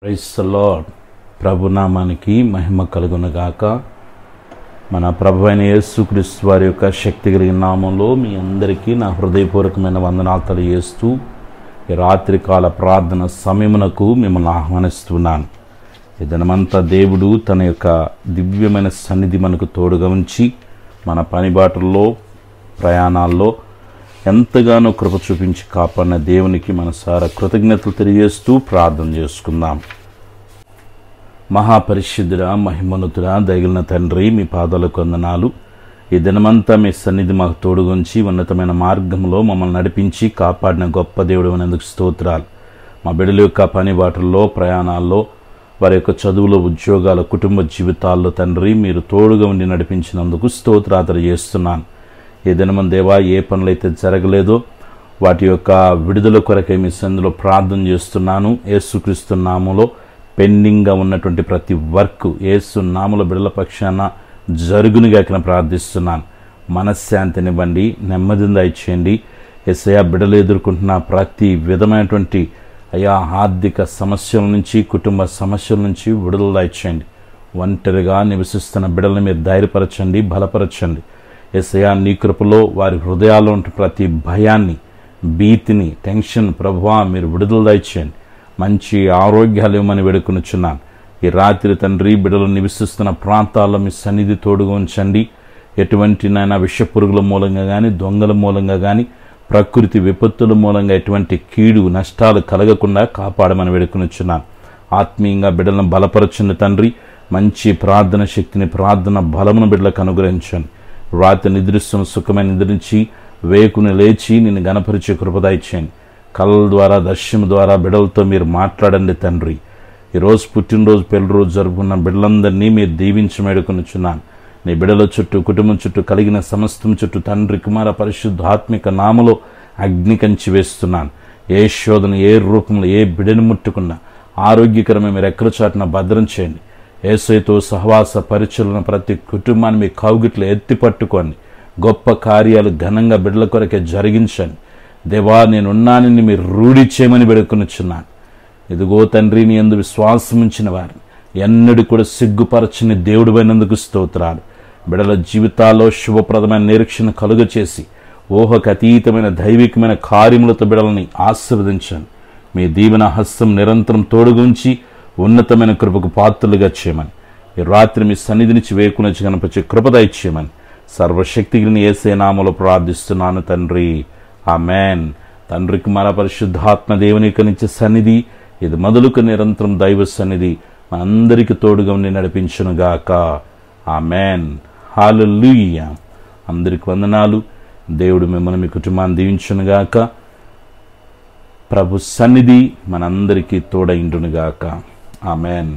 Praise the lord. ప్రభునామానికి మహిమ కలుగునుగాక. మన ప్రభు అయిన యేసుక్రీస్తు వారి యొక్క శక్తి కలిగిన నామంలో మీ అందరికీ నా హృదయపూర్వకమైన వందనాలు తెలియజేస్తూ ఈ రాత్రికాల ప్రార్థన సమయమునకు మిమ్మల్ని ఆహ్వానిస్తున్నాను. ఈ దినమంతా దేవుడు తన యొక్క దివ్యమైన సన్నిధి మనకు తోడుగా ఉంచి మన పనిబాటుల్లో ప్రయాణాల్లో ఎంతగానో కృప చూపించి కాపాడిన దేవునికి మనసారా కృతజ్ఞతలు తెలియజేస్తూ ప్రార్థన చేసుకుందాం. మహాపరిశుద్ధుడా, మహిమోన్నతుడా, దయగలిగిన తండ్రి, మీ పాదాలకు వందనాలు. ఈ దినమంతా మీ సన్నిధి మాకు తోడుగుంచి ఉన్నతమైన మార్గంలో మమ్మల్ని నడిపించి కాపాడిన గొప్ప దేవుడు అనేందుకు స్తోత్రాలు. మా బిడ్డల యొక్క పనిబాటుల్లో ప్రయాణాల్లో వారి యొక్క చదువులో ఉద్యోగాల కుటుంబ జీవితాల్లో తండ్రి మీరు తోడుగా ఉండి నడిపించినందుకు స్తోత్రాలు చేస్తున్నాను. ఈ దినమం దేవా, ఏ పనులైతే జరగలేదో వాటి యొక్క విడుదల కొరకై మీ సన్నిధిలో ప్రార్థన చేస్తున్నాను. యేసుక్రీస్తు నామములో పెండింగ్గా ఉన్నటువంటి ప్రతి వర్క్ యేసు నామములో బిడ్డల పక్షాన జరుగునుగాక ప్రార్థిస్తున్నాను. మనశ్శాంతినివ్వండి, నెమ్మదిని దయచేయండి. యేసయ్యా, బిడ్డలు ఎదుర్కొంటున్న ప్రతి విధమైనటువంటి ఆర్థిక సమస్యల నుంచి, కుటుంబ సమస్యల నుంచి విడుదల దయచేయండి. ఒంటరిగా నివసిస్తున్న బిడ్డలను మీరు ధైర్యపరచండి, బలపరచండి. యేసయ్యా, నీ కృపలో వారి హృదయాల్లో ఉంటే ప్రతి భయాన్ని, భీతిని, టెన్షన్ ప్రభువా మీరు విడుదల దయచేయండి. మంచి ఆరోగ్యాలు ఇవ్వమని వేడుకొనుచున్నాను. ఈ రాత్రి తండ్రి బిడ్డలు నివసిస్తున్న ప్రాంతాల్లో మీ సన్నిధి తోడుగా ఉంచండి. ఎటువంటి నాయన విషపురుగుల మూలంగా కానీ, దొంగల మూలంగా కానీ, ప్రకృతి విపత్తుల మూలంగా ఎటువంటి కీడు నష్టాలు కలగకుండా కాపాడమని వేడుకొనుచున్నాను. ఆత్మీయంగా బిడ్డలను బలపరచండి తండ్రి. మంచి ప్రార్థన శక్తిని, ప్రార్థన బలమును బిడ్డలకు అనుగ్రహించండి. రాత్రి నిద్రిస్తున్న సుఖమైన నిద్రించి వేకుని లేచి నిన్ను గణపరిచే కృపదయచేయండి. కళల ద్వారా, దర్శనం ద్వారా బిడ్డలతో మీరు మాట్లాడండి తండ్రి. ఈరోజు పుట్టినరోజు, పెళ్లి రోజు జరుపుకున్న బిడ్డలందరినీ మీరు దీవించి వేడుకొనుచున్నాను. నీ బిడ్డల చుట్టూ, కుటుంబం చుట్టూ, కలిగిన సమస్తం చుట్టూ తండ్రి, కుమార, పరిశుద్ధాత్మిక నామలో అగ్ని కంచి వేస్తున్నాను. ఏ శోధన, ఏ రూపంలో ఏ బిడ్డను ముట్టుకున్నా ఆరోగ్యకరమైన మీరు ఎక్కడ చాటున భద్రం చేయండి. యేసుతో సహవాస పరిచయలను ప్రతి కుటుంబాన్ని మీ కౌగిట్లో ఎత్తి పట్టుకోండి. గొప్ప కార్యాలు ఘనంగా బిడ్డల కొరకే జరిగించండి. దేవా, నేనున్నానని మీరు రూఢి చేయమని వేడుకొనుచున్నాను. ఇదిగో తండ్రి, నీ యందు విశ్వాసం ఉంచిన వారిని ఎన్నడూ కూడా సిగ్గుపరచని దేవుడు అయినందుకు స్తోత్రాలు. బిడ్డల జీవితాల్లో శుభప్రదమైన నిరీక్షణ కలుగ చేసి ఊహకు అతీతమైన దైవికమైన కార్యములతో బిడ్డలని ఆశీర్వదించండి. మీ దీవెన హస్తం నిరంతరం తోడుగుంచి ఉన్నతమైన కృపకు పాత్రలుగా చేయమని ఈ రాత్రి మీ సన్నిధి నుంచి వేకునొచ్చి కనపరిచే కృప దయచేయమని సర్వశక్తిని యేసే నామములో ప్రార్థిస్తున్నాను తండ్రి. ఆమేన్. తండ్రి, కుమార, పరిశుద్ధాత్మ దేవుని నుంచి సన్నిధి ఇది మొదలుకు నిరంతరం దైవ సన్నిధి మనందరికీ తోడుగా ఉండి నడిపించునుగాక. ఆమేన్. హల్లెలూయా. అందరికి వందనాలు. దేవుడు మిమ్మల్ని, మీ కుటుంబాన్ని దీవించునుగాక. ప్రభు సన్నిధి మనందరికీ తోడైండునుగాక. ఆమేన్.